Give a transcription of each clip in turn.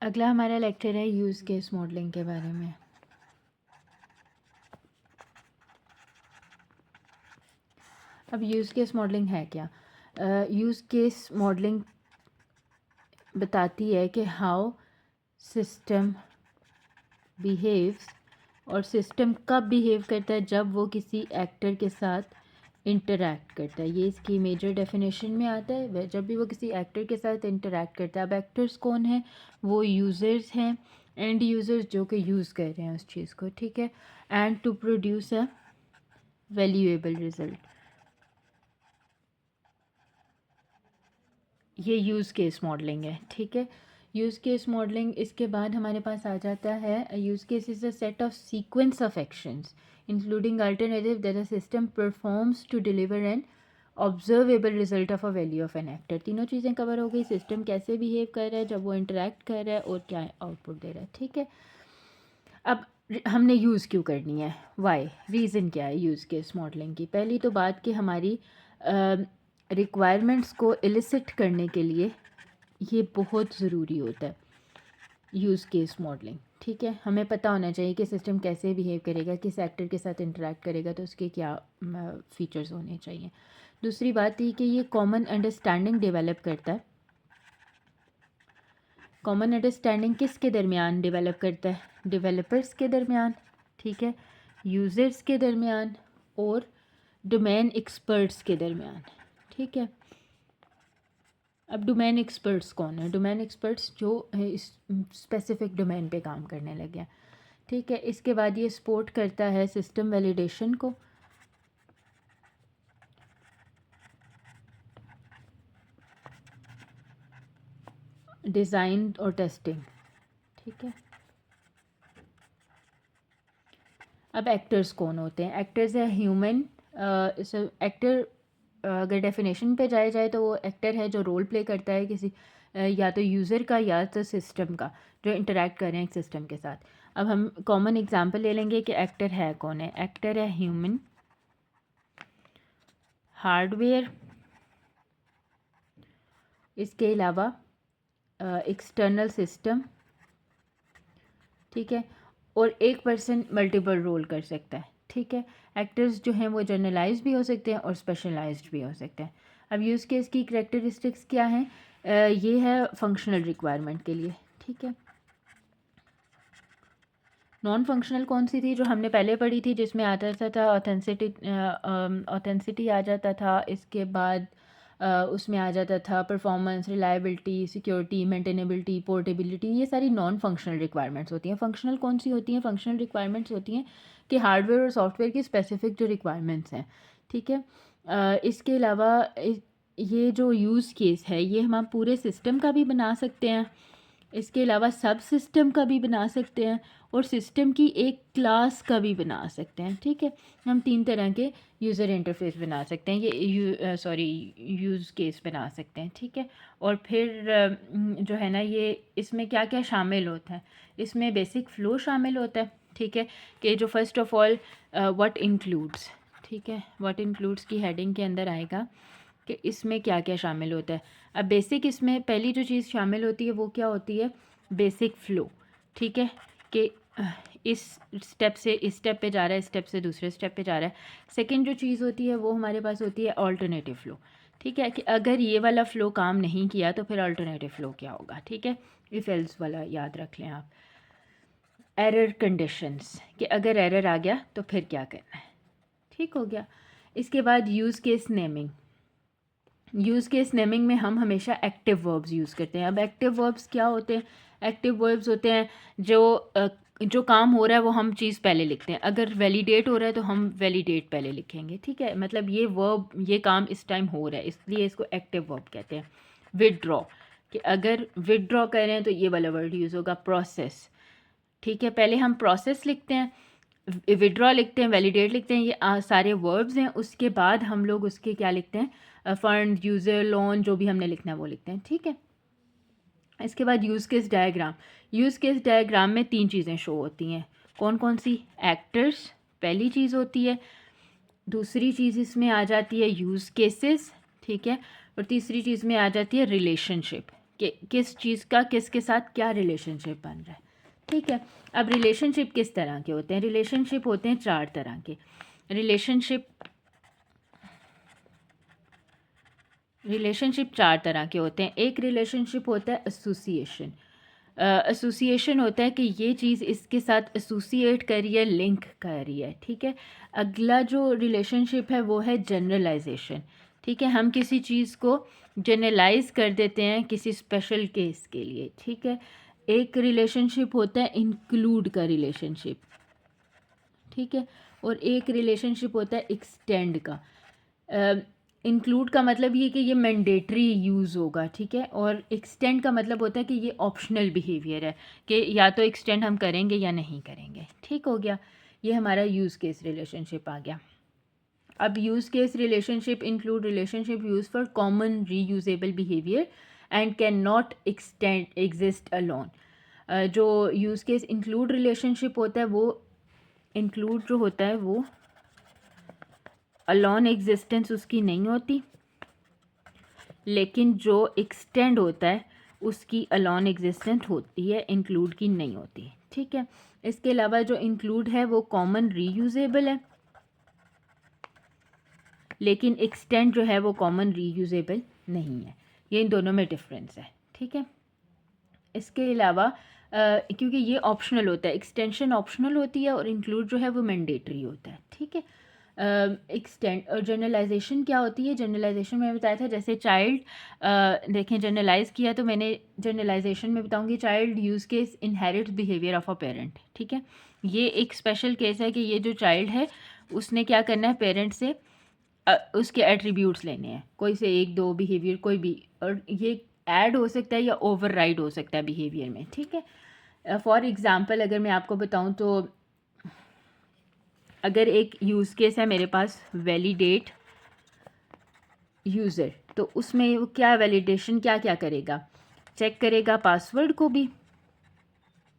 अगला हमारा लेक्चर है यूज़ केस मॉडलिंग के बारे में। अब यूज़ केस मॉडलिंग है क्या? यूज़ केस मॉडलिंग बताती है कि हाउ सिस्टम बिहेव्स, और सिस्टम कब बिहेव करता है, जब वो किसी एक्टर के साथ इंटरैक्ट करता है। ये इसकी मेजर डेफिनेशन में आता है, जब भी वो किसी एक्टर के साथ इंटरैक्ट करता है। अब एक्टर्स कौन है? वो यूज़र्स हैं, एंड यूज़र्स जो कि यूज़ कर रहे हैं उस चीज़ को, ठीक है। And to produce a valuable result, ये यूज़ केस मॉडलिंग है, ठीक है। यूज़ केस मॉडलिंग, इसके बाद हमारे पास आ जाता है use case is a set of sequence of actions including alternative that a system performs to deliver an observable result of a value of an actor. तीनों चीज़ें कवर हो गई। सिस्टम कैसे बिहेव कर रहा है जब वो इंटरेक्ट कर रहा है, और क्या आउटपुट दे रहा है, ठीक है। अब हमने यूज़ क्यों करनी है, वाई, रीज़न क्या है यूज़ केस मॉडलिंग की? पहली तो बात कि हमारी रिक्वायरमेंट्स को इलिसिट करने के लिए ये बहुत ज़रूरी होता है यूज़ केस मॉडलिंग, ठीक है। हमें पता होना चाहिए कि सिस्टम कैसे बिहेव करेगा, किस एक्टर के साथ इंटरेक्ट करेगा, तो उसके क्या फ़ीचर्स होने चाहिए। दूसरी बात ये कि ये कॉमन अंडरस्टैंडिंग डेवलप करता है। कॉमन अंडरस्टैंडिंग किसके दरमियान डेवलप करता है? डेवलपर्स के दरमियान, ठीक है, यूज़र्स के दरमियान और डोमेन एक्सपर्ट्स के दरमियान, ठीक है। अब डोमेन एक्सपर्ट्स कौन है? डोमेन एक्सपर्ट्स जो इस स्पेसिफिक डोमेन पे काम करने लगे हैं, ठीक है। इसके बाद ये सपोर्ट करता है सिस्टम वैलिडेशन को, डिज़ाइन और टेस्टिंग, ठीक है। अब एक्टर्स कौन होते हैं? एक्टर्स है ह्यूमन एक्टर। अगर डेफिनेशन पे जाया जाए तो वो एक्टर है जो रोल प्ले करता है किसी या तो यूज़र का या तो सिस्टम का, जो इंटरेक्ट कर रहे हैं एक सिस्टम के साथ। अब हम कॉमन एग्जांपल ले लेंगे कि एक्टर है कौन है। एक्टर है ह्यूमन, हार्डवेयर, इसके अलावा एक्सटर्नल सिस्टम, ठीक है। और एक पर्सन मल्टीपल रोल कर सकता है, ठीक है। एक्टर्स जो हैं वो जनरलाइज भी हो सकते हैं और स्पेशलाइज्ड भी हो सकते हैं। अब यूज़ केस की करेक्टरिस्टिक्स क्या हैं? ये है फंक्शनल रिक्वायरमेंट के लिए, ठीक है। नॉन फंक्शनल कौन सी थी जो हमने पहले पढ़ी थी, जिसमें आता था ऑथेंसिटी आ जाता था, इसके बाद उसमें आ जाता था performance, reliability, security, maintainability, portability. ये सारी नॉन फंक्शनल रिक्वायरमेंट्स होती हैं। फंक्शनल कौन सी होती हैं? फंक्शनल रिक्वायरमेंट्स होती हैं कि हार्डवेयर और सॉफ्टवेयर की स्पेसिफिक जो रिक्वायरमेंट्स हैं, ठीक है। इसके अलावा ये जो यूज़ केस है ये हम पूरे सिस्टम का भी बना सकते हैं, इसके अलावा सब सिस्टम का भी बना सकते हैं, और सिस्टम की एक क्लास का भी बना सकते हैं, ठीक है। हम तीन तरह के यूज़र इंटरफेस बना सकते हैं, ये यूज़ केस बना सकते हैं, ठीक है। और फिर जो है ना, ये इसमें क्या क्या शामिल होता है? इसमें बेसिक फ़्लो शामिल होता है, ठीक है। कि जो first of all what includes, ठीक है, व्हाट इंक्लूड्स की हेडिंग के अंदर आएगा कि इसमें क्या क्या शामिल होता है। अब बेसिक, इसमें पहली जो चीज़ शामिल होती है वो क्या होती है? बेसिक फ़्लो, ठीक है। कि इस स्टेप से इस स्टेप पे जा रहा है, इस स्टेप से दूसरे स्टेप पे जा रहा है। सेकंड जो चीज़ होती है वो हमारे पास होती है अल्टरनेटिव फ़्लो, ठीक है। कि अगर ये वाला फ़्लो काम नहीं किया तो फिर अल्टरनेटिव फ़्लो क्या होगा, ठीक है। इफ़ एल्स वाला याद रख लें आप। एरर कंडीशंस, कि अगर एरर आ गया तो फिर क्या करना है, ठीक हो गया। इसके बाद use case naming. Use case naming में हम हमेशा एक्टिव वर्ब्स यूज़ करते हैं। अब एक्टिव वर्ब्स क्या होते हैं? एक्टिव वर्ब्स होते हैं जो काम हो रहा है वो हम चीज़ पहले लिखते हैं। अगर वैलिडेट हो रहा है तो हम वैलिडेट पहले लिखेंगे, ठीक है। मतलब ये काम इस टाइम हो रहा है, इसलिए इसको एक्टिव वर्ब कहते हैं। विदड्रॉ, कि अगर विदड्रॉ कर रहे हैं तो ये वाला वर्ड यूज़ होगा। प्रोसेस, ठीक है, पहले हम प्रोसेस लिखते हैं, विड्रॉ लिखते हैं, वैलिडेट लिखते हैं, ये सारे वर्ब्स हैं। उसके बाद हम लोग उसके क्या लिखते हैं? फंड, यूज़र, लोन, जो भी हमने लिखना है वो लिखते हैं, ठीक है। इसके बाद use case diagram. Use case diagram में तीन चीज़ें शो होती हैं। कौन कौन सी? एक्टर्स पहली चीज़ होती है, दूसरी चीज़ इसमें आ जाती है यूज़ केसेस, ठीक है, और तीसरी चीज़ में आ जाती है रिलेशनशिप, कि किस चीज़ का किसके साथ क्या रिलेशनशिप बन रहा है, ठीक है। अब रिलेशनशिप किस तरह के होते हैं? रिलेशनशिप होते हैं 4 तरह के। रिलेशनशिप 4 तरह के होते हैं। एक रिलेशनशिप होता है एसोसिएशन। एसोसिएशन होता है कि ये चीज़ इसके साथ एसोसिएट कर रही है, लिंक कर रही है, ठीक है। अगला जो रिलेशनशिप है वो है जनरलाइजेशन, ठीक है। हम किसी चीज़ को जनरलाइज कर देते हैं किसी स्पेशल केस के लिए, ठीक है। एक रिलेशनशिप होता है इंक्लूड का रिलेशनशिप, ठीक है। और एक रिलेशनशिप होता है एक्सटेंड का। इंक्लूड का मतलब ये कि ये मैंडेटरी यूज़ होगा, ठीक है। और एक्सटेंड का मतलब होता है कि ये ऑप्शनल बिहेवियर है कि या तो एक्सटेंड हम करेंगे या नहीं करेंगे, ठीक हो गया। ये हमारा यूज़ केस रिलेशनशिप आ गया। अब use case relationship include relationship use for common reusable behaviour and can not extend exist alone. जो यूज़ केस इंक्लूड रिलेशनशिप होता है वो इंक्लूड जो होता है वो अलोन एग्जिस्टेंस उसकी नहीं होती, लेकिन जो एक्सटेंड होता है उसकी अलोन एग्जिस्टेंस होती है, इंक्लूड की नहीं होती, ठीक है। इसके अलावा जो इंक्लूड है वो कॉमन रीयूजेबल है, लेकिन एक्सटेंड जो है वो कॉमन रीयूजेबल नहीं है। ये इन दोनों में डिफरेंस है, ठीक है। इसके अलावा क्योंकि ये ऑप्शनल होता है, एक्सटेंशन ऑप्शनल होती है और इंक्लूड जो है वो मैंडेटरी होता है, ठीक है। एक्सटेंड और जनरलाइजेशन क्या होती है? जनरलाइजेशन मैंने बताया था, जैसे चाइल्ड, देखें जनरलाइज किया तो मैंने जनरलाइजेशन में बताऊंगी child use case inherits behaviour of a parent, ठीक है। ये एक स्पेशल केस है कि ये जो चाइल्ड है उसने क्या करना है, पेरेंट से उसके एट्रीब्यूट्स लेने हैं, कोई से एक दो बिहेवियर कोई भी, और ये ऐड हो सकता है या ओवरराइड हो सकता है बिहेवियर में, ठीक है। फॉर एग्ज़ाम्पल अगर मैं आपको बताऊं तो अगर एक यूज़ केस है मेरे पास वैलिडेट यूज़र, तो उसमें वो क्या वैलिडेशन क्या क्या करेगा, चेक करेगा पासवर्ड को भी,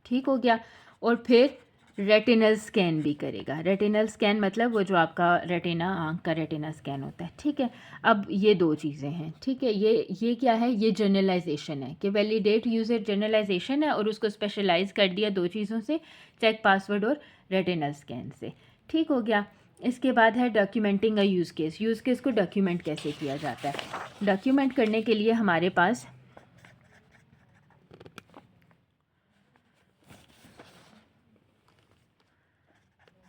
ठीक हो गया। और फिर रेटिनल स्कैन भी करेगा। रेटिनल स्कैन मतलब वो जो आपका रेटिना, आँख का रेटिना स्कैन होता है, ठीक है। अब ये दो चीज़ें हैं, ठीक है। ये क्या है? ये जनरलाइजेशन है कि वैलिडेट यूज़र जनरलाइजेशन है और उसको स्पेशलाइज कर दिया दो चीज़ों से, चेक पासवर्ड और रेटिनल स्कैन से, ठीक हो गया। इसके बाद है documenting a use case. Use case को डॉक्यूमेंट कैसे किया जाता है? डॉक्यूमेंट करने के लिए हमारे पास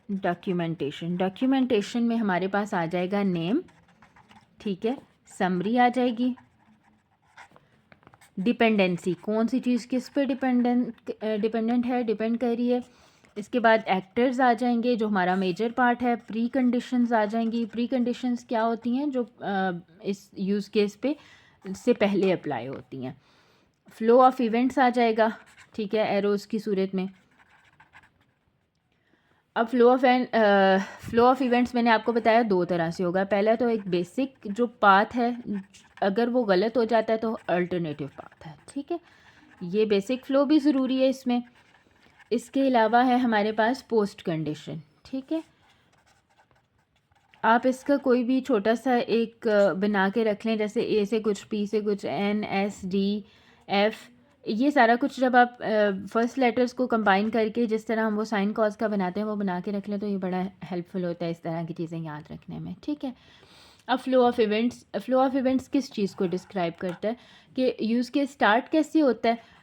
डॉक्यूमेंटेशन में हमारे पास आ जाएगा नेम, ठीक है। समरी आ जाएगी, डिपेंडेंसी, कौन सी चीज़ किस पे डिपेंडेंट है, डिपेंड कर रही है। इसके बाद एक्टर्स आ जाएंगे जो हमारा मेजर पार्ट है। प्री कंडीशंस आ जाएंगी। प्री कंडीशंस क्या होती हैं? जो इस यूज़ केस पे से पहले अप्लाई होती हैं। फ्लो ऑफ इवेंट्स आ जाएगा, ठीक है, एरोज़ की सूरत में। अब फ्लो ऑफ इवेंट्स मैंने आपको बताया दो तरह से होगा। पहला तो एक बेसिक जो पाथ है, अगर वो गलत हो जाता है तो अल्टरनेटिव पाथ है, ठीक है। ये बेसिक फ्लो भी ज़रूरी है इसमें। इसके अलावा है हमारे पास पोस्ट कंडीशन, ठीक है। आप इसका कोई भी छोटा सा एक बना के रख लें, जैसे ए से कुछ, पी से कुछ, एन, एस, डी, एफ, ये सारा कुछ जब आप फर्स्ट लेटर्स को कंबाइन करके जिस तरह हम वो साइन कॉज का बनाते हैं वो बना के रख लें तो ये बड़ा हेल्पफुल होता है इस तरह की चीज़ें याद रखने में, ठीक है। अब फ्लो ऑफ इवेंट्स किस चीज़ को डिस्क्राइब करता है कि यूज़ के स्टार्ट कैसे होता है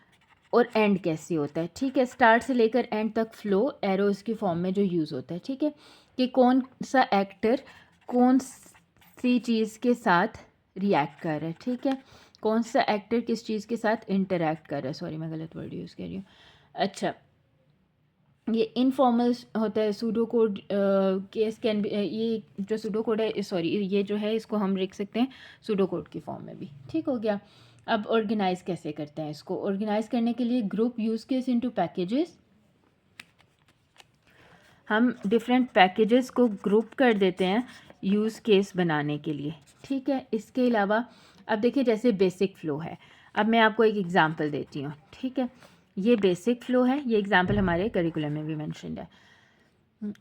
और एंड कैसे होता है, ठीक है। स्टार्ट से लेकर एंड तक फ्लो एरोज़ की फॉर्म में जो यूज़ होता है, ठीक है, कि कौन सा एक्टर कौन सी चीज़ के साथ रिएक्ट कर रहा है, ठीक है, कौन सा एक्टर किस चीज़ के साथ इंटरेक्ट कर रहा है। सॉरी मैं गलत वर्ड यूज़ कर रही हूँ। अच्छा, ये इनफॉर्मल होता है। Pseudo code case can be, ये जो सूडो कोड है, सॉरी ये जो है इसको हम लिख सकते हैं सूडो कोड की फॉर्म में भी, ठीक हो गया। अब ऑर्गेनाइज कैसे करते हैं इसको? ऑर्गेनाइज करने के लिए group use case into packages, हम डिफरेंट पैकेजेस को ग्रुप कर देते हैं यूज़ केस बनाने के लिए, ठीक है। इसके अलावा अब देखिए जैसे बेसिक फ़्लो है, अब मैं आपको एक एग्ज़ाम्पल देती हूँ, ठीक है। ये बेसिक फ़्लो है, ये एग्ज़ाम्पल हमारे करिकुलम में भी मेंशन्ड है।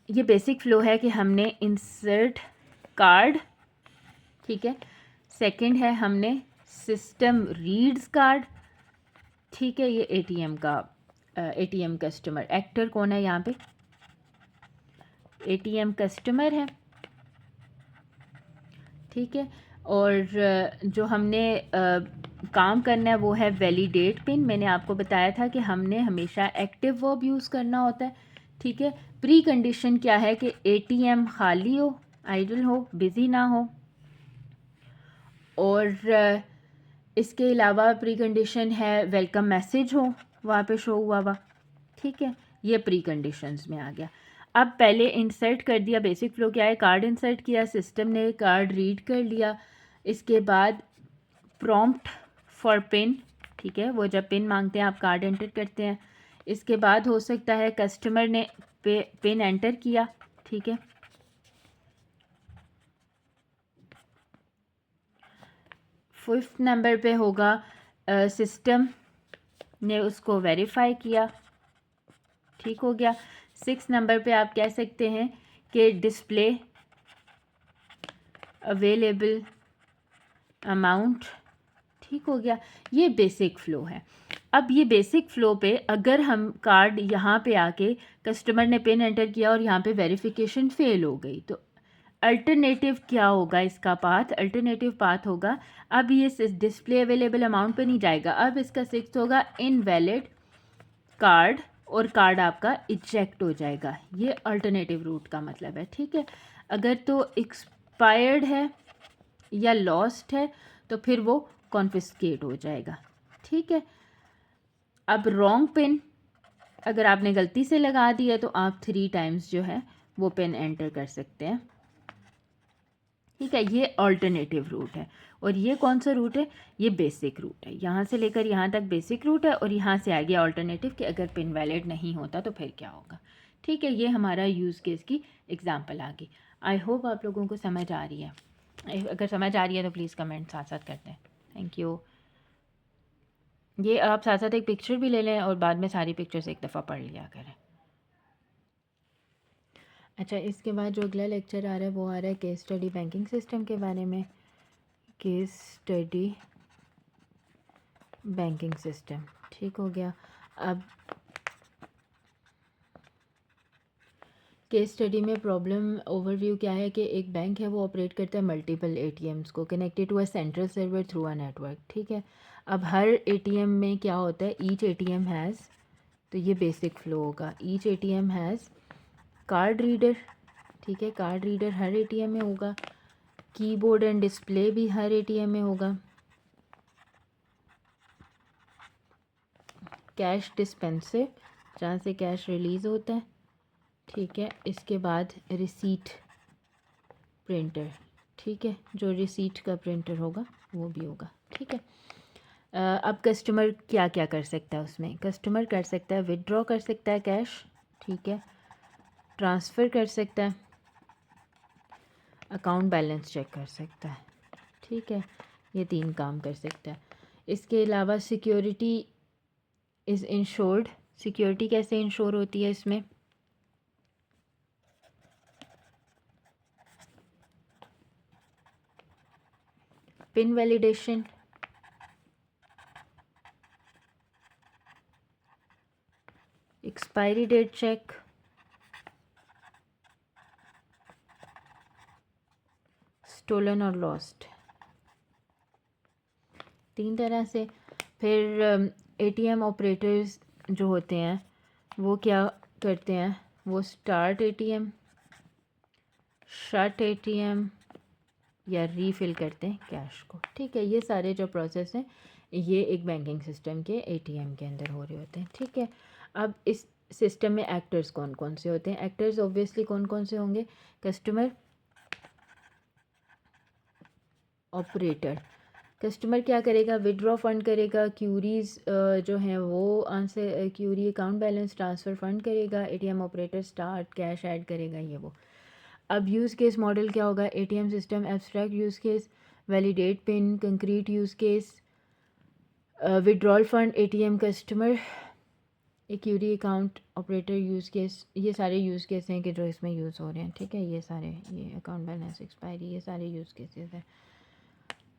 ये बेसिक फ़्लो है कि हमने इंसर्ट कार्ड, ठीक है। सेकंड है हमने सिस्टम रीड्स कार्ड, ठीक है, ये एटीएम का एटीएम कस्टमर, एक्टर कौन है यहाँ पे, एटीएम कस्टमर है। ठीक है, और जो हमने काम करना है वो है वैलिडेट पिन। मैंने आपको बताया था कि हमने हमेशा एक्टिव वर्ब यूज़ करना होता है। ठीक है, प्री कंडीशन क्या है कि एटीएम खाली हो, आइडल हो, बिज़ी ना हो, और इसके अलावा प्री कंडीशन है वेलकम मैसेज हो वहाँ पे शो हुआ हुआ। ठीक है, ये प्री कंडीशंस में आ गया। अब पहले इंसर्ट कर दिया, बेसिक फ्लो क्या है, कार्ड इंसर्ट किया, सिस्टम ने कार्ड रीड कर लिया। इसके बाद प्रॉम्प्ट फॉर पिन, ठीक है, वो जब पिन मांगते हैं आप कार्ड एंटर करते हैं। इसके बाद हो सकता है कस्टमर ने पिन एंटर किया। ठीक है, फिफ्थ नंबर पे होगा सिस्टम ने उसको वेरीफाई किया। ठीक हो गया। सिक्स नंबर पे आप कह सकते हैं कि डिस्प्ले अवेलेबल अमाउंट। ठीक हो गया, ये बेसिक फ़्लो है। अब ये बेसिक फ़्लो पे अगर हम कार्ड यहाँ पे आके कस्टमर ने पिन एंटर किया और यहाँ पे वेरिफिकेशन फ़ेल हो गई, तो अल्टरनेटिव क्या होगा इसका पाथ, अल्टरनेटिव पाथ होगा, अब ये डिस्प्ले अवेलेबल अमाउंट पे नहीं जाएगा, अब इसका सिक्स होगा इनवैलिड कार्ड, और कार्ड आपका इजेक्ट हो जाएगा। ये अल्टरनेटिव रूट का मतलब है। ठीक है, अगर तो एक्सपायर्ड है या लॉस्ट है तो फिर वो कॉन्फिस्केट हो जाएगा। ठीक है, अब रॉन्ग पिन अगर आपने गलती से लगा दी है तो आप 3 टाइम्स जो है वो पिन एंटर कर सकते हैं। ठीक है, ये अल्टरनेटिव रूट है, और ये कौन सा रूट है, ये बेसिक रूट है। यहाँ से लेकर यहाँ तक बेसिक रूट है, और यहाँ से आ गया अल्टरनेटिव कि अगर पिन वैलिड नहीं होता तो फिर क्या होगा। ठीक है, ये हमारा यूज़ केस की एग्जांपल आ गई। आई होप आप लोगों को समझ आ रही है। अगर समझ आ रही है तो प्लीज़ कमेंट साथ साथ करते हैं। Thank you. ये आप साथ साथ एक पिक्चर भी ले लें और बाद में सारी पिक्चर्स एक दफ़ा पढ़ लिया करें। अच्छा, इसके बाद जो अगला लेक्चर आ रहा है वो आ रहा है केस स्टडी बैंकिंग सिस्टम के बारे में। केस स्टडी बैंकिंग सिस्टम, ठीक हो गया। अब केस स्टडी में प्रॉब्लम ओवरव्यू क्या है कि एक बैंक है वो ऑपरेट करता है मल्टीपल एटीएम्स को connected to a central server through a network. ठीक है, अब हर एटीएम में क्या होता है, ईच एटीएम हैज़, तो ये बेसिक फ़्लो होगा, each ATM has card reader. ठीक है, कार्ड रीडर हर एटीएम में होगा, कीबोर्ड एंड डिस्प्ले भी हर एटीएम में होगा, कैश डिस्पेंसर जहाँ से कैश रिलीज़ होता है। ठीक है, इसके बाद रिसीट प्रिंटर। ठीक है, जो रिसीट का प्रिंटर होगा वो भी होगा। ठीक है, अब कस्टमर क्या क्या कर सकता है उसमें, कस्टमर कर सकता है विदड्रॉ कर सकता है कैश। ठीक है, ट्रांसफ़र कर सकता है, अकाउंट बैलेंस चेक कर सकता है। ठीक है, ये 3 काम कर सकता है। इसके अलावा सिक्योरिटी इज़ इंश्योर्ड, सिक्योरिटी कैसे इंश्योर होती है इसमें, PIN validation, expiry date check, stolen और लॉस्ट, 3 तरह से। फिर एटीएम ऑपरेटर्स जो होते हैं वो क्या करते हैं, वो स्टार्ट एटीएम, शट एटीएम या रीफ़िल करते हैं कैश को। ठीक है, ये सारे जो प्रोसेस हैं ये एक बैंकिंग सिस्टम के एटीएम के अंदर हो रहे होते हैं। ठीक है, अब इस सिस्टम में एक्टर्स कौन कौन से होते हैं, एक्टर्स ऑब्वियसली कौन कौन से होंगे, कस्टमर, ऑपरेटर। कस्टमर क्या करेगा, विड्रॉ फंड करेगा, क्यूरीज जो हैं वो answer, query account balance transfer fund करेगा, ATM operator start cash add करेगा, ये वो। अब यूज़ केस मॉडल क्या होगा, ATM system, abstract use case, validate pin, concrete use case, withdrawal fund, ATM customer, query account operator use case. ये सारे use case हैं कि जो इसमें यूज़ हो रहे हैं। ठीक है, ये सारे, ये अकाउंट बैलेंस एक्सपायरी, ये सारे यूज़ केसेस हैं।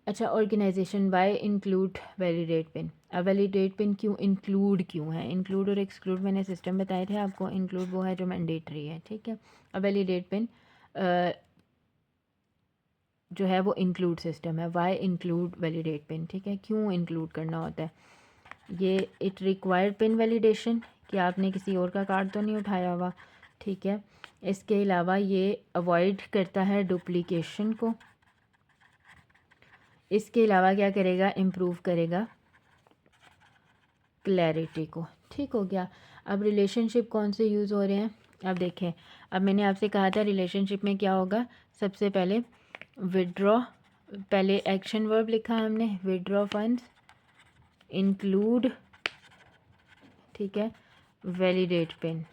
अच्छा, organization why include validate PIN. अब वैलिडेट पिन क्यों इंक्लूड क्यों है? इंक्लूड और एक्सक्लूड मैंने सिस्टम बताए थे आपको। इंक्लूड वो है जो मैंडेटरी है, ठीक है। अब वैलिडेट पिन जो है वो इंक्लूड सिस्टम है। वाई इंक्लूड वैलिडेट पिन, ठीक है। क्यों इंक्लूड करना होता है ये? इट रिक्वायर्ड पिन वैलिडेशन, कि आपने किसी और का कार्ड तो नहीं उठाया हुआ, ठीक है। इसके अलावा ये अवॉइड करता है डुप्लीकेशन को। इसके अलावा क्या करेगा? इम्प्रूव करेगा क्लैरिटी को, ठीक हो गया। अब रिलेशनशिप कौन से यूज़ हो रहे हैं? अब देखें, अब मैंने आपसे कहा था रिलेशनशिप में क्या होगा। सबसे पहले विड्रॉ, पहले एक्शन वर्ब लिखा हमने, विड्रॉ फंड्स, इंक्लूड, ठीक है, वैलिडेट पिन।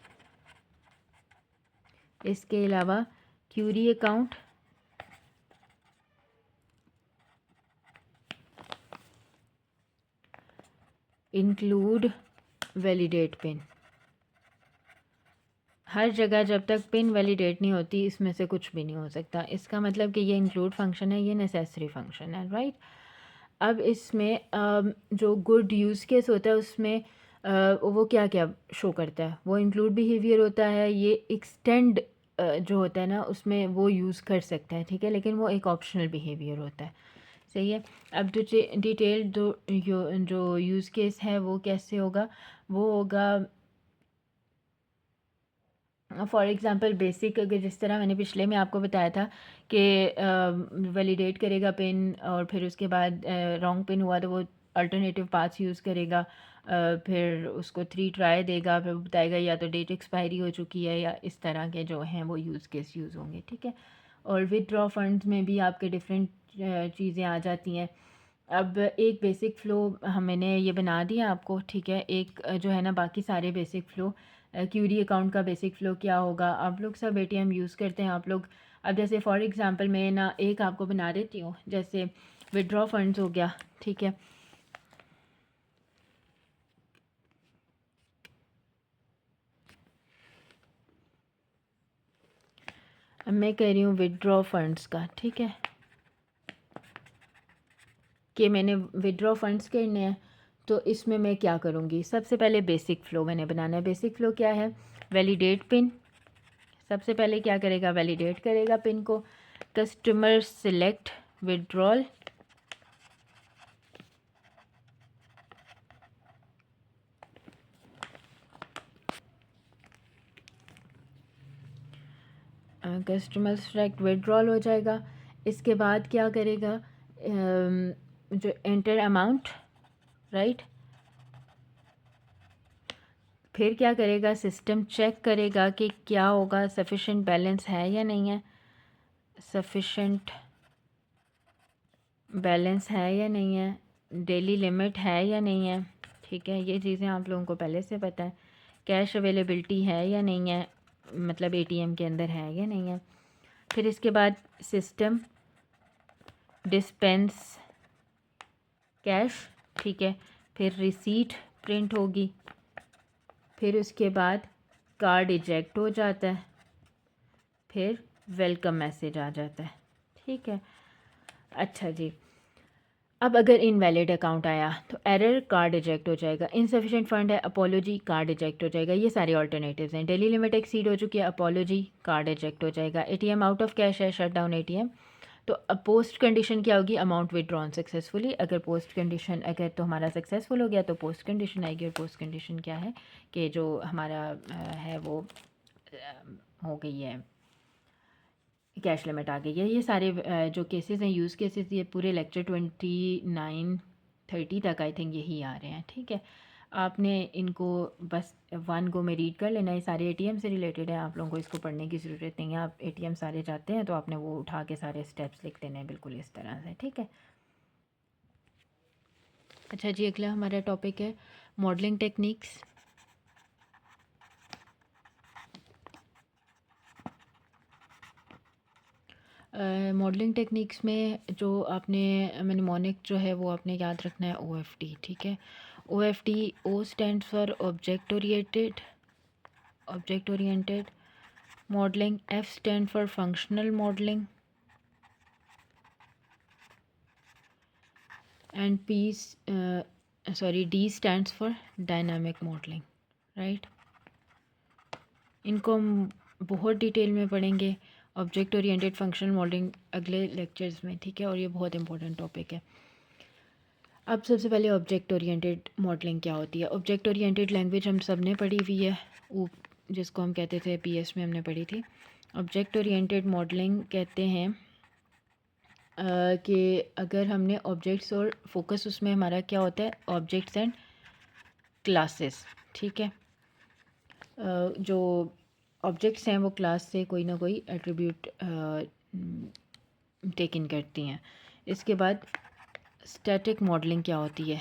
इसके अलावा query account, include validate pin. हर जगह जब तक पिन वैलिडेट नहीं होती इसमें से कुछ भी नहीं हो सकता। इसका मतलब कि ये इंक्लूड फंक्शन है, ये नेसेसरी फंक्शन है, राइट। अब इसमें जो गुड यूज़ केस होता है उसमें वो क्या क्या शो करता है? वो इंक्लूड बिहेवियर होता है। ये एक्सटेंड जो होता है ना उसमें वो यूज़ कर सकता है, ठीक है, लेकिन वो एक ऑप्शनल बिहेवियर होता है, सही है। अब डिटेल जो यूज़ केस है वो कैसे होगा? वो होगा फॉर एग्ज़ाम्पल बेसिक, अगर जिस तरह मैंने पिछले में आपको बताया था कि वैलिडेट करेगा पिन और फिर उसके बाद रॉन्ग पिन हुआ तो वो अल्टरनेटिव पाथ्स यूज़ करेगा, फिर उसको 3 ट्राई देगा, फिर बताएगा या तो डेट एक्सपायरी हो चुकी है, या इस तरह के जो हैं वो यूज़ केस यूज़ होंगे, ठीक है। और विदड्रॉ फंड्स में भी आपके डिफरेंट चीज़ें आ जाती हैं। अब एक बेसिक फ़्लो मैंने ये बना दिया आपको, ठीक है। एक जो है ना बाकी सारे बेसिक फ़्लो, क्यूरी अकाउंट का बेसिक फ़्लो क्या होगा? आप लोग सब एटीएम यूज़ करते हैं आप लोग। अब जैसे फॉर एग्ज़ाम्पल मैं ना एक आपको बना देती हूँ, जैसे विड्रॉ फंड्स हो गया, ठीक है। अब मैं कह रही हूँ विड्रॉ फंड्स का, ठीक है, कि मैंने विड्रॉ फंड्स करने हैं। तो इसमें मैं क्या करूँगी? सबसे पहले बेसिक फ़्लो मैंने बनाना है। बेसिक फ़्लो क्या है? Validate pin. सबसे पहले क्या करेगा? वैलिडेट करेगा पिन को। Customer select withdrawal, customer select withdrawal हो जाएगा। इसके बाद क्या करेगा? जो एंटर अमाउंट, राइट। फिर क्या करेगा? सिस्टम चेक करेगा कि क्या होगा, सफिशेंट बैलेंस है या नहीं है, सफिशेंट बैलेंस है या नहीं है, डेली लिमिट है या नहीं है, ठीक है। ये चीज़ें आप लोगों को पहले से पता है। कैश अवेलेबिलिटी है या नहीं है, मतलब एटीएम के अंदर है या नहीं है। फिर इसके बाद सिस्टम डिस्पेंस कैश, ठीक है। फिर रिसीट प्रिंट होगी। फिर उसके बाद कार्ड इजेक्ट हो जाता है। फिर वेलकम मैसेज आ जाता है, ठीक है। अच्छा जी, अब अगर इनवैलिड अकाउंट आया तो एरर, कार्ड इजेक्ट हो जाएगा। इनसफिशिएंट फंड है, अपोलॉजी, कार्ड इजेक्ट हो जाएगा। ये सारे ऑल्टरनेटिव्स हैं। डेली लिमिट एक्सीड हो चुकी है, अपोलॉजी, कार्ड इजेक्ट हो जाएगा। एटीएम आउट ऑफ कैश है, शट डाउन एटीएम। तो अब पोस्ट कंडीशन क्या होगी? Amount withdrawn successfully. अगर पोस्ट कंडीशन अगर तो हमारा सक्सेसफुल हो गया तो पोस्ट कंडीशन आएगी। और पोस्ट कंडीशन क्या है कि जो हमारा है वो हो गई है, कैश लिमिट आ गई है। ये सारे जो केसेस हैं, यूज़ केसेस, ये पूरे लेक्चर 29-30 तक आई थिंक यही आ रहे हैं, ठीक है। आपने इनको बस वन गो में रीड कर लेना। ये सारे एटीएम से रिलेटेड है, आप लोगों को इसको पढ़ने की ज़रूरत नहीं है। आप एटीएम सारे जाते हैं तो आपने वो उठा के सारे स्टेप्स लिख देने हैं बिल्कुल इस तरह से, ठीक है। अच्छा जी, अगला हमारा टॉपिक है मॉडलिंग टेक्निक्स। मॉडलिंग टेक्निक्स में जो आपने मेनेमोनिक जो है वो आपने याद रखना है, OFT, ठीक है। OFT, O stand for object oriented modelling, F stand for functional modelling, and D stands for dynamic modelling, right. इनको हम बहुत डिटेल में पढ़ेंगे, ऑब्जेक्ट ओरिएंटेड फंक्शनल मॉडलिंग अगले लेक्चर्स में, ठीक है। और ये बहुत इंपॉर्टेंट टॉपिक है। अब सबसे पहले ऑब्जेक्ट ओरिएंटेड मॉडलिंग क्या होती है। ऑब्जेक्ट ओरिएंटेड लैंग्वेज हम सब ने पढ़ी हुई है, वो जिसको हम कहते थे पीएस में हमने पढ़ी थी। ऑब्जेक्ट ओरिएंटेड मॉडलिंग कहते हैं कि अगर हमने ऑब्जेक्ट्स और फोकस, उसमें हमारा क्या होता है, ऑब्जेक्ट्स एंड क्लासेस, ठीक है। जो ऑब्जेक्ट्स हैं वो क्लास से कोई ना कोई एट्रीब्यूट टेक इन करती हैं। इसके बाद स्टैटिक मॉडलिंग क्या होती है।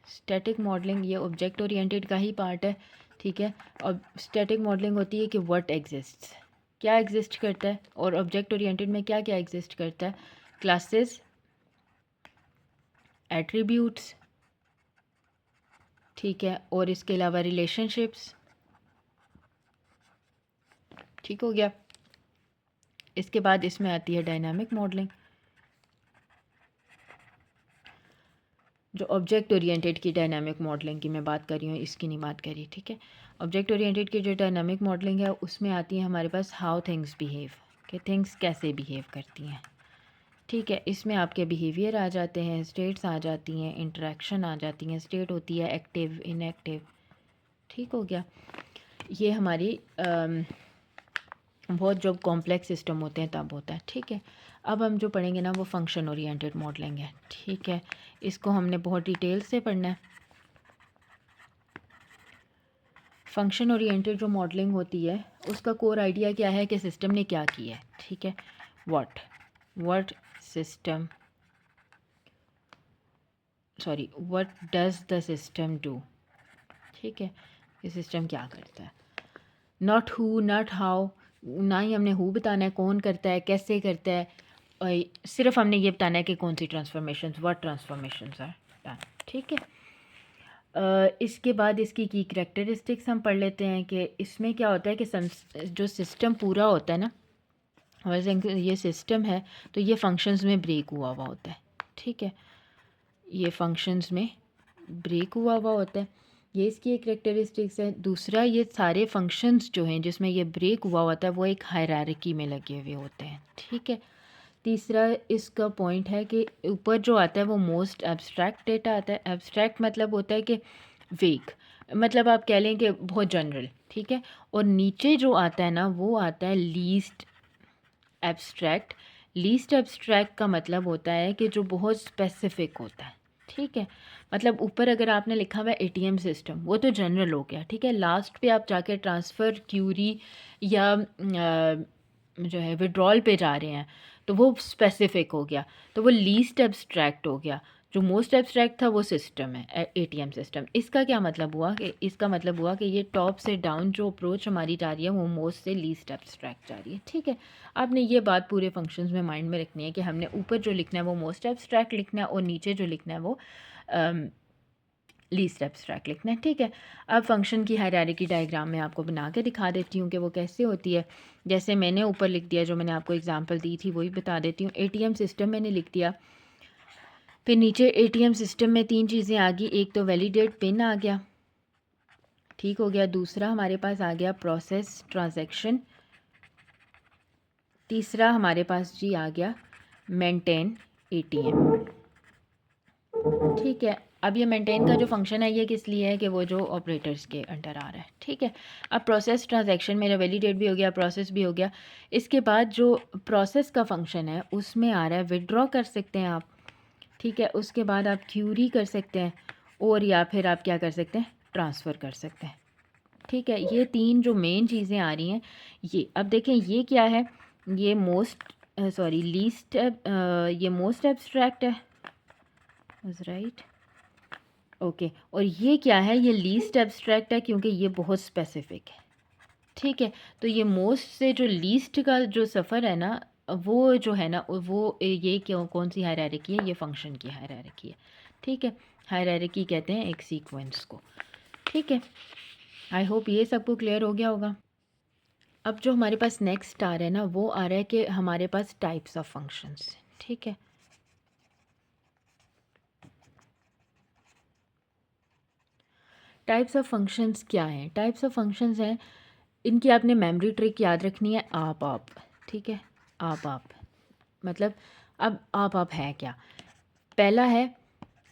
स्टैटिक मॉडलिंग ये ऑब्जेक्ट ओरिएंटेड का ही पार्ट है, ठीक है। और स्टैटिक मॉडलिंग होती है कि व्हाट एग्जिस्ट्स, क्या एग्जिस्ट करता है, और ऑब्जेक्ट ओरिएंटेड में क्या क्या एग्जिस्ट करता है, क्लासेस, एट्रीब्यूट्स, ठीक है, और इसके अलावा रिलेशनशिप्स, ठीक हो गया। इसके बाद इसमें आती है डायनामिक मॉडलिंग, जो ऑब्जेक्ट ओरिएंटेड की डायनामिक मॉडलिंग की मैं बात कर रही हूँ, इसकी नहीं बात करी, ठीक है। ऑब्जेक्ट ओरिएंटेड की जो डायनामिक मॉडलिंग है उसमें आती है हमारे पास हाउ थिंग्स बिहेव, कि थिंग्स कैसे बिहेव करती हैं, ठीक है। इसमें आपके बिहेवियर आ जाते हैं, स्टेट्स आ जाती हैं, इंटरेक्शन आ जाती हैं। स्टेट होती है एक्टिव, इनएक्टिव, ठीक हो गया। ये हमारी बहुत जो कॉम्प्लेक्स सिस्टम होते हैं तब होता है, ठीक है। अब हम जो पढ़ेंगे ना वो फंक्शन ओरिएंटेड मॉडलिंग है, ठीक है। इसको हमने बहुत डिटेल से पढ़ना है। फंक्शन ओरिएंटेड जो मॉडलिंग होती है उसका कोर आइडिया क्या है कि सिस्टम ने क्या किया है, ठीक है। What system what does the system do, ठीक है। ये सिस्टम क्या करता है, नॉट हु, नॉट हाउ, ना ही हमने हु बताना है, कौन करता है, कैसे करता है, और सिर्फ हमने ये बताना है कि कौन सी transformations, what transformations are done, ठीक है। इसके बाद इसकी की करैक्टरिस्टिक्स हम पढ़ लेते हैं कि इसमें क्या होता है कि जो सिस्टम पूरा होता है ना, वैसे ये सिस्टम है तो ये फंक्शंस में ब्रेक हुआ हुआ होता है, ठीक है। ये फंक्शंस में ब्रेक हुआ हुआ होता है, ये इसकी एक करैक्टरिस्टिक्स है। दूसरा, ये सारे फंक्शंस जो हैं जिसमें ये ब्रेक हुआ होता है वो एक हायरार्की में लगे हुए होते हैं, ठीक है। तीसरा इसका पॉइंट है कि ऊपर जो आता है वो मोस्ट एब्स्ट्रैक्ट डेटा आता है। एब्स्ट्रैक्ट मतलब होता है कि वेग, मतलब आप कह लें कि बहुत जनरल, ठीक है। और नीचे जो आता है ना वो आता है लीस्ट एब्स्ट्रैक्ट। लीस्ट एब्स्ट्रैक्ट का मतलब होता है कि जो बहुत स्पेसिफिक होता है, ठीक है। मतलब ऊपर अगर आपने लिखा हुआ है एटीएम सिस्टम, वो तो जनरल हो गया, ठीक है। लास्ट पे आप जाके ट्रांसफ़र, क्यूरी या जो है विड्रॉल पे जा रहे हैं तो वो स्पेसिफिक हो गया, तो वो लीस्ट एब्स्ट्रैक्ट हो गया। जो मोस्ट एब्स्ट्रैक्ट था वो सिस्टम है, एटीएम सिस्टम। इसका क्या मतलब हुआ कि इसका मतलब हुआ कि ये टॉप से डाउन जो अप्रोच हमारी जा रही है वो मोस्ट से लीस्ट एब्स्ट्रैक्ट जा रही है, ठीक है। आपने ये बात पूरे फंक्शंस में माइंड में रखनी है कि हमने ऊपर जो लिखना है वो मोस्ट एब्स्ट्रैक्ट लिखना है और नीचे जो लिखना है वो लीस्ट एब्स्ट्रैक्ट लिखना है, ठीक है। अब फंक्शन की हायरार्की डायग्राम में आपको बना के दिखा देती हूँ कि वो कैसे होती है। जैसे मैंने ऊपर लिख दिया, जो मैंने आपको एग्जांपल दी थी वही बता देती हूँ। एटीएम सिस्टम मैंने लिख दिया, फिर नीचे एटीएम सिस्टम में तीन चीज़ें आ गई। एक तो वैलिडेट पिन आ गया, ठीक हो गया। दूसरा हमारे पास आ गया प्रोसेस ट्रांजैक्शन। तीसरा हमारे पास जी आ गया मेंटेन एटीएम, ठीक है। अब ये मेंटेन का जो फंक्शन है ये किस लिए है कि वो जो ऑपरेटर्स के अंडर आ रहा है, ठीक है। अब प्रोसेस ट्रांजैक्शन मेरा वैलिडेट भी हो गया, प्रोसेस भी हो गया। इसके बाद जो प्रोसेस का फंक्शन है उसमें आ रहा है विड्रॉ कर सकते हैं आप, ठीक है। उसके बाद आप क्यूरी कर सकते हैं और या फिर आप क्या कर सकते हैं, ट्रांसफ़र कर सकते हैं, ठीक है। ये तीन जो मेन चीज़ें आ रही हैं ये। अब देखें ये क्या है, ये लीस्ट, ये मोस्ट एब्स्ट्रैक्ट है, राइट, ओके। और ये क्या है, ये लीस्ट एब्स्ट्रैक्ट है क्योंकि ये बहुत स्पेसिफिक है, ठीक है। तो ये मोस्ट से जो लीस्ट का जो सफ़र है ना, वो जो है ना वो ये क्यों, कौन सी हायरार्की है, ये फंक्शन की हायरार्की है, ठीक है। हायरार्की कहते हैं एक सीक्वेंस को, ठीक है। आई होप ये सबको क्लियर हो गया होगा। अब जो हमारे पास नेक्स्ट आ रहा है ना वो आ रहा है कि हमारे पास टाइप्स ऑफ फंक्शंस, ठीक है। टाइप्स ऑफ फंक्शंस क्या हैं? टाइप्स ऑफ फंक्शंस हैं, इनकी आपने मेमोरी ट्रिक याद रखनी है, आप, ठीक है, आप मतलब अब आप है क्या? पहला है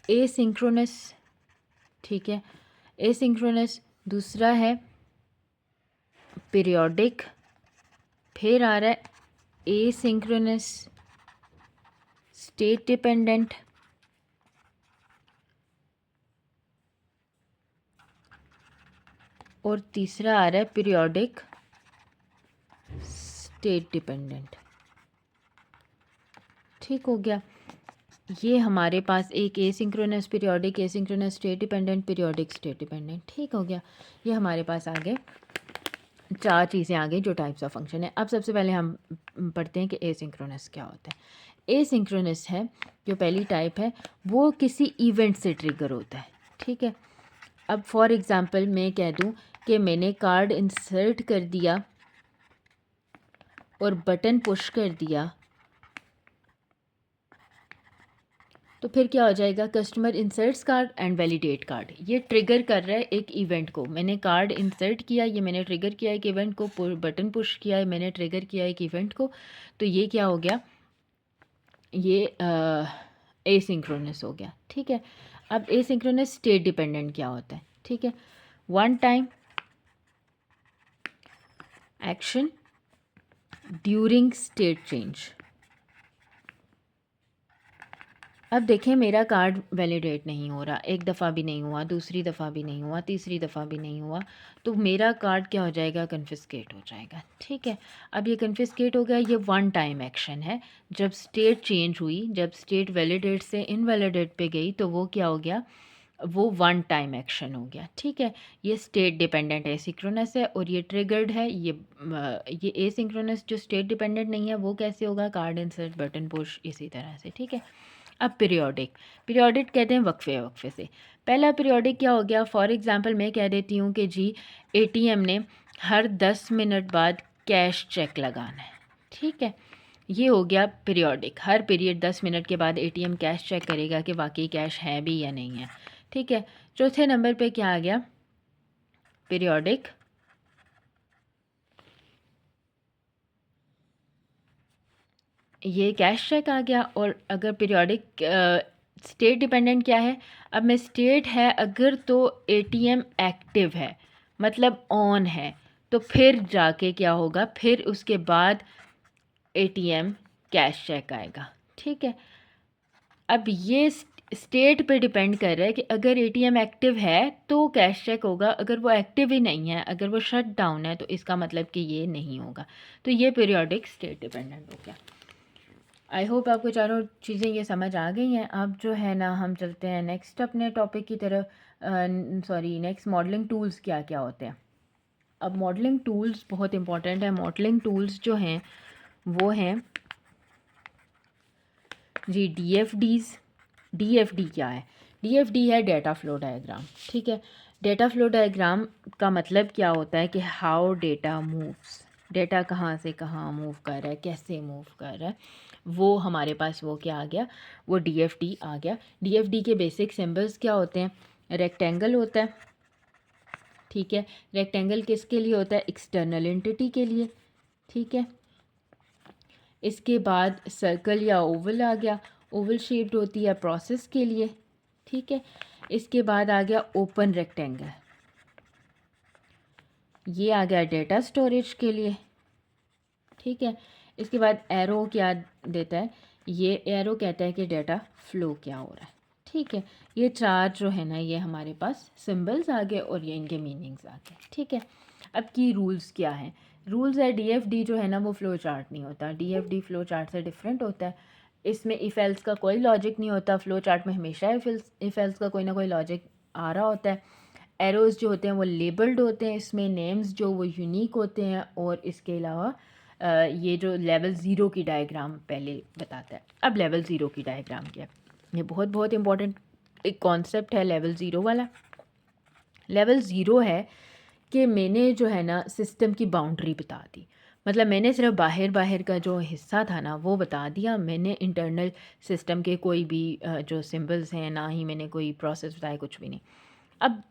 एसिंक्रोनस, ठीक है, एसिंक्रोनस। दूसरा है पीरियोडिक, फिर आ रहा है एसिंक्रोनस स्टेट डिपेंडेंट, और तीसरा आ रहा है पीरियोडिक स्टेट डिपेंडेंट। ठीक हो गया। ये हमारे पास एक asynchronous periodic, asynchronous state dependent, periodic state dependent. ठीक हो गया। ये हमारे पास आ गए, चार चीज़ें आ गई जो टाइप्स ऑफ फंक्शन है। अब सबसे पहले हम पढ़ते हैं कि एसिंक्रोनस क्या होता है। एसिंक्रोनस है जो पहली टाइप है, वो किसी इवेंट से ट्रिगर होता है। ठीक है, अब फॉर एग्ज़ाम्पल मैं कह दूं कि मैंने कार्ड इंसर्ट कर दिया और बटन पुश कर दिया, तो फिर क्या हो जाएगा? Customer inserts card and validate card. ये ट्रिगर कर रहा है एक इवेंट को। मैंने कार्ड इंसर्ट किया, ये मैंने ट्रिगर किया एक इवेंट को, बटन पुश किया है, मैंने ट्रिगर किया एक इवेंट को। तो ये क्या हो गया? ये एसिंक्रोनस हो गया। ठीक है, अब एसिंक्रोनस स्टेट डिपेंडेंट क्या होता है? ठीक है, one time action during state change. अब देखें, मेरा कार्ड वैलिडेट नहीं हो रहा, एक दफ़ा भी नहीं हुआ, दूसरी दफ़ा भी नहीं हुआ, तीसरी दफ़ा भी नहीं हुआ, तो मेरा कार्ड क्या हो जाएगा? कन्फिस्केट हो जाएगा। ठीक है, अब ये कन्फिस्केट हो गया, ये वन टाइम एक्शन है। जब स्टेट चेंज हुई, जब स्टेट वैलिडेट से इनवैलिडेट पे गई, तो वो क्या हो गया? वो वन टाइम एक्शन हो गया। ठीक है, ये स्टेट डिपेंडेंट एसिंक्रोनस है और ये ट्रिगर्ड है। ये एसिंक्रोनस जो स्टेट डिपेंडेंट नहीं है, वो कैसे होगा? कार्ड इंसर्ट, बटन पुश, इसी तरह से। ठीक है, अब पीरियोडिक, पीरियोडिक कहते हैं वक्फे वक्फे से। पहला पीरियोडिक क्या हो गया? फॉर एग्जांपल मैं कह देती हूँ कि जी एटीएम ने हर 10 मिनट बाद कैश चेक लगाना है। ठीक है, ये हो गया पीरियोडिक। हर पीरियड 10 मिनट के बाद एटीएम कैश चेक करेगा कि वाकई कैश है भी या नहीं है। ठीक है, चौथे नंबर पे क्या आ गया? पीरियोडिक ये कैश चेक आ गया। और अगर पीरियोडिक स्टेट डिपेंडेंट क्या है? अब मैं स्टेट है अगर, तो एटीएम एक्टिव है, मतलब ऑन है, तो फिर जाके क्या होगा? फिर उसके बाद एटीएम कैश चेक आएगा। ठीक है, अब ये स्टेट पे डिपेंड कर रहा है कि अगर एटीएम एक्टिव है तो कैश चेक होगा, अगर वो एक्टिव ही नहीं है, अगर वो शट डाउन है, तो इसका मतलब कि ये नहीं होगा। तो ये पीरियोडिक स्टेट डिपेंडेंट हो गया। आई होप आपको चारों चीज़ें ये समझ आ गई हैं। अब जो है ना, हम चलते हैं नेक्स्ट अपने टॉपिक की तरफ। नेक्स्ट मॉडलिंग टूल्स क्या क्या होते हैं। अब मॉडलिंग टूल्स बहुत इंपॉर्टेंट है। मॉडलिंग टूल्स जो हैं वो हैं जी डीएफडीज़। डीएफडी क्या है? डीएफडी है डेटा फ्लो डायग्राम। ठीक है, डेटा फ्लो डायग्राम का मतलब क्या होता है कि हाउ डेटा मूव्स, डेटा कहाँ से कहाँ मूव कर रहा है, कैसे मूव कर रहा है, वो हमारे पास वो क्या आ गया? वो डीएफडी आ गया। डीएफडी के बेसिक सिंबल्स क्या होते हैं? रेक्टेंगल होता है। ठीक है, रेक्टेंगल किसके लिए होता है? एक्सटर्नल एंटिटी के लिए। ठीक है, इसके बाद सर्कल या ओवल आ गया, ओवल शेप्ड होती है प्रोसेस के लिए। ठीक है, इसके बाद आ गया ओपन रेक्टेंगल, ये आ गया डेटा स्टोरेज के लिए। ठीक है, इसके बाद एरो क्या देता है? ये एरो कहता है कि डेटा फ्लो क्या हो रहा है। ठीक है, ये चार जो है ना, ये हमारे पास सिंबल्स आ गए और ये इनके मीनिंग्स आ गए। ठीक है, अब की रूल्स क्या हैं? रूल्स है, डीएफडी जो है ना वो फ्लो चार्ट नहीं होता। डीएफडी फ्लो चार्ट से डिफरेंट होता है। इसमें इफ़ एल्स का कोई लॉजिक नहीं होता। फ्लो चार्ट में हमेशा इफ़ एल्स का कोई ना कोई लॉजिक आ रहा होता है। एरोज़ जो होते हैं वो लेबल्ड होते हैं, इसमें नेम्स जो वो यूनिक होते हैं। और इसके अलावा ये जो लेवल ज़ीरो की डायग्राम पहले बताता है। अब लेवल ज़ीरो की डायग्राम क्या है? ये बहुत बहुत इंपॉर्टेंट एक कॉन्सेप्ट है लेवल ज़ीरो वाला। लेवल ज़ीरो है कि मैंने जो है ना सिस्टम की बाउंड्री बता दी। मतलब मैंने सिर्फ बाहर बाहर का जो हिस्सा था ना वो बता दिया। मैंने इंटरनल सिस्टम के कोई भी जो सिंबल्स हैं, ना ही मैंने कोई प्रोसेस बताया, कुछ भी नहीं। अब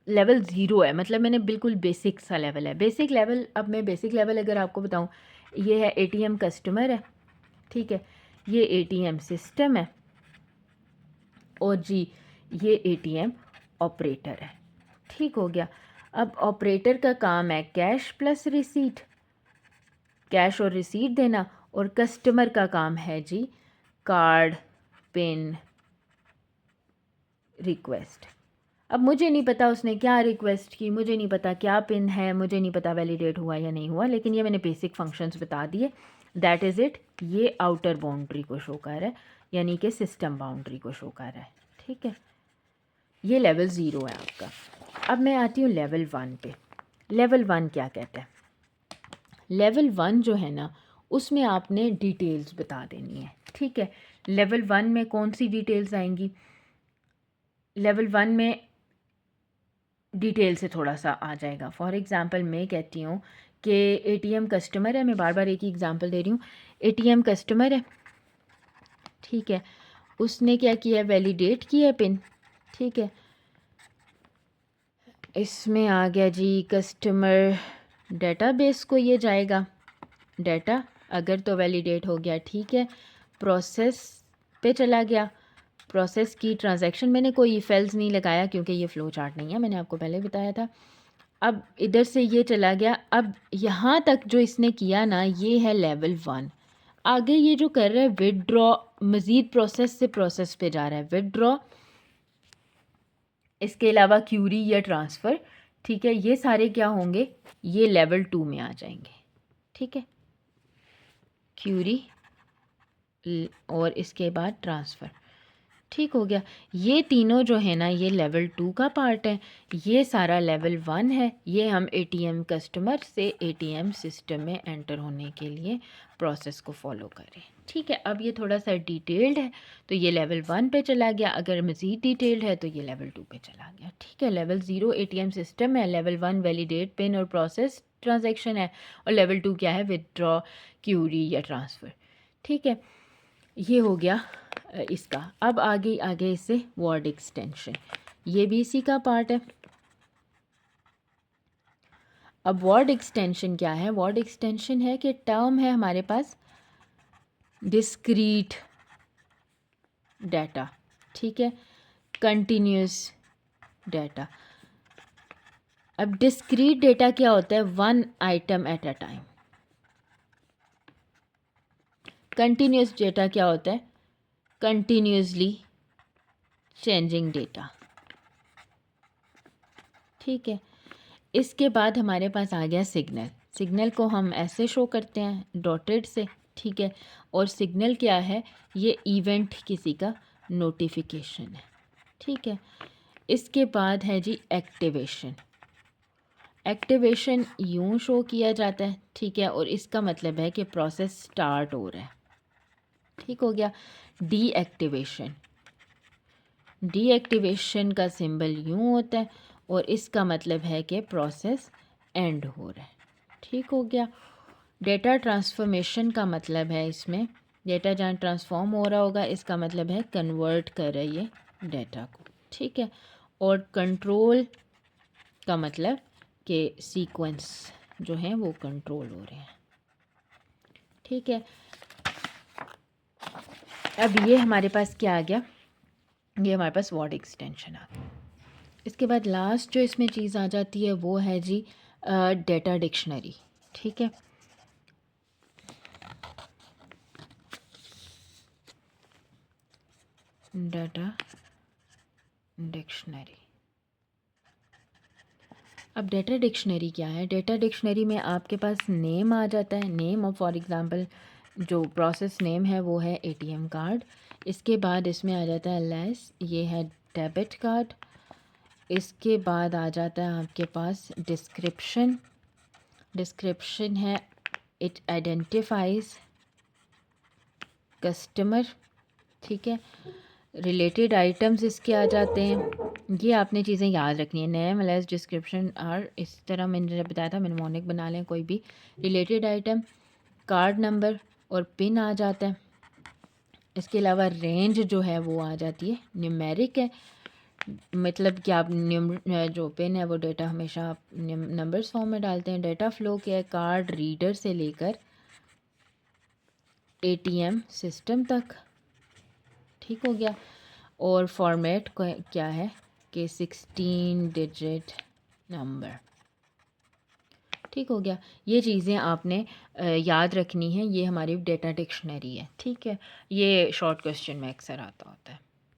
लेवल ज़ीरो है, मतलब मैंने बिल्कुल बेसिक सा लेवल है। बेसिक लेवल, अब मैं बेसिक लेवल अगर आपको बताऊं, ये है एटीएम कस्टमर है, ठीक है, ये एटीएम सिस्टम है, और जी ये एटीएम ऑपरेटर है। ठीक हो गया। अब ऑपरेटर का काम है कैश प्लस रिसीट, कैश और रिसीट देना, और कस्टमर का काम है जी कार्ड, पिन, रिक्वेस्ट। अब मुझे नहीं पता उसने क्या रिक्वेस्ट की, मुझे नहीं पता क्या पिन है, मुझे नहीं पता वैलिडेट हुआ या नहीं हुआ, लेकिन ये मैंने बेसिक फंक्शंस बता दिए। That is it. ये आउटर बाउंड्री को शो कर रहा है, यानी कि सिस्टम बाउंड्री को शो कर रहा है। ठीक है, ये लेवल ज़ीरो है आपका। अब मैं आती हूँ लेवल वन पे। लेवल वन क्या कहता है? लेवल वन जो है ना, उसमें आपने डिटेल्स बता देनी है। ठीक है, लेवल वन में कौन सी डिटेल्स आएंगी? लेवल वन में डिटेल से थोड़ा सा आ जाएगा। फॉर एग्ज़ाम्पल मैं कहती हूँ कि एटीएम कस्टमर है, मैं बार बार एक ही एग्ज़ाम्पल दे रही हूँ। एटीएम कस्टमर है, ठीक है, उसने क्या किया, वैलिडेट किया पिन। ठीक है, इसमें आ गया जी कस्टमर डेटाबेस को ये जाएगा डाटा, अगर तो वैलिडेट हो गया ठीक है, प्रोसेस पे चला गया, प्रोसेस की ट्रांजैक्शन, मैंने कोई इफेल्स नहीं लगाया क्योंकि ये फ़्लो चार्ट नहीं है, मैंने आपको पहले बताया था। अब इधर से ये चला गया, अब यहाँ तक जो इसने किया ना, ये है लेवल वन। आगे ये जो कर रहा है विदड्रॉ, मज़ीद प्रोसेस से प्रोसेस पे जा रहा है, विदड्रॉ, इसके अलावा क्यूरी या ट्रांसफ़र। ठीक है, ये सारे क्या होंगे, ये लेवल टू में आ जाएंगे। ठीक है, क्यूरी और इसके बाद ट्रांसफ़र। ठीक हो गया। ये तीनों जो है ना, ये लेवल टू का पार्ट है, ये सारा लेवल वन है। ये हम एटीएम कस्टमर से एटीएम सिस्टम में एंटर होने के लिए प्रोसेस को फॉलो करें। ठीक है, अब ये थोड़ा सा डिटेल्ड है, तो ये लेवल वन पे चला गया। अगर मज़ीद डिटेल्ड है तो ये लेवल टू पे चला गया। ठीक है, लेवल ज़ीरो एटीएम सिस्टम है, लेवल वन वैलिडेट पिन और प्रोसेस ट्रांजेक्शन है, और लेवल टू क्या है, विदड्रॉ, क्यूरी या ट्रांसफ़र। ठीक है, ये हो गया इसका। अब आगे आगे इससे वर्ड एक्सटेंशन, ये भी इसी का पार्ट है। अब वर्ड एक्सटेंशन क्या है? वर्ड एक्सटेंशन है कि टर्म है हमारे पास डिस्क्रीट डाटा, ठीक है, कंटिन्यूस डाटा। अब डिस्क्रीट डाटा क्या होता है? One item at a time. Continuous data क्या होता है? Continuously changing data. ठीक है, इसके बाद हमारे पास आ गया सिग्नल। सिग्नल को हम ऐसे शो करते हैं डॉटेड से। ठीक है, और सिग्नल क्या है? ये इवेंट किसी का नोटिफिकेशन है। ठीक है, इसके बाद है जी एक्टिवेशन। एक्टिवेशन यूं शो किया जाता है, ठीक है, और इसका मतलब है कि प्रोसेस स्टार्ट हो रहा है। ठीक हो गया। डीएक्टिवेशन, डीएक्टिवेशन का सिंबल यूं होता है, और इसका मतलब है कि प्रोसेस एंड हो रहा है। ठीक हो गया। डेटा ट्रांसफॉर्मेशन का मतलब है, इसमें डेटा जहाँ ट्रांसफॉर्म हो रहा होगा, इसका मतलब है कन्वर्ट कर रहा है ये डेटा को। ठीक है, और कंट्रोल का मतलब कि सीक्वेंस जो है वो कंट्रोल हो रहे हैं। ठीक है, अब ये हमारे पास क्या आ गया? ये हमारे पास वर्ड एक्सटेंशन आ गया। इसके बाद लास्ट जो इसमें चीज़ आ जाती है वो है जी डेटा डिक्शनरी। ठीक है, डाटा डिक्शनरी। अब डेटा डिक्शनरी क्या है? डेटा डिक्शनरी में आपके पास नेम आ जाता है, नेम, और फॉर एग्ज़ाम्पल जो प्रोसेस नेम है वो है एटीएम कार्ड। इसके बाद इसमें आ जाता है लेस, ये है डेबिट कार्ड। इसके बाद आ जाता है आपके पास डिस्क्रिप्शन। डिस्क्रिप्शन है इट आइडेंटिफाइज कस्टमर। ठीक है, रिलेटेड आइटम्स इसके आ जाते हैं। ये आपने चीज़ें याद रखनी है। नेम, लेस, डिस्क्रिप्शन और इस तरह मैंने जब बताया था, मेमोनिक बना लें कोई भी। रिलेटेड आइटम, कार्ड नंबर और पिन आ जाता है। इसके अलावा रेंज जो है वो आ जाती है, न्यूमेरिक है। मतलब कि आप जो पिन है वो डेटा हमेशा आप नंबर्स फॉर्म में डालते हैं। डेटा फ़्लो क्या है, कार्ड रीडर से लेकर एटीएम सिस्टम तक, ठीक हो गया। और फॉर्मेट क्या है कि 16 डिजिट नंबर, ठीक हो गया। ये चीज़ें आपने याद रखनी है, ये हमारी डेटा डिक्शनरी है, ठीक है। ये शॉर्ट क्वेश्चन में अक्सर आता होता है।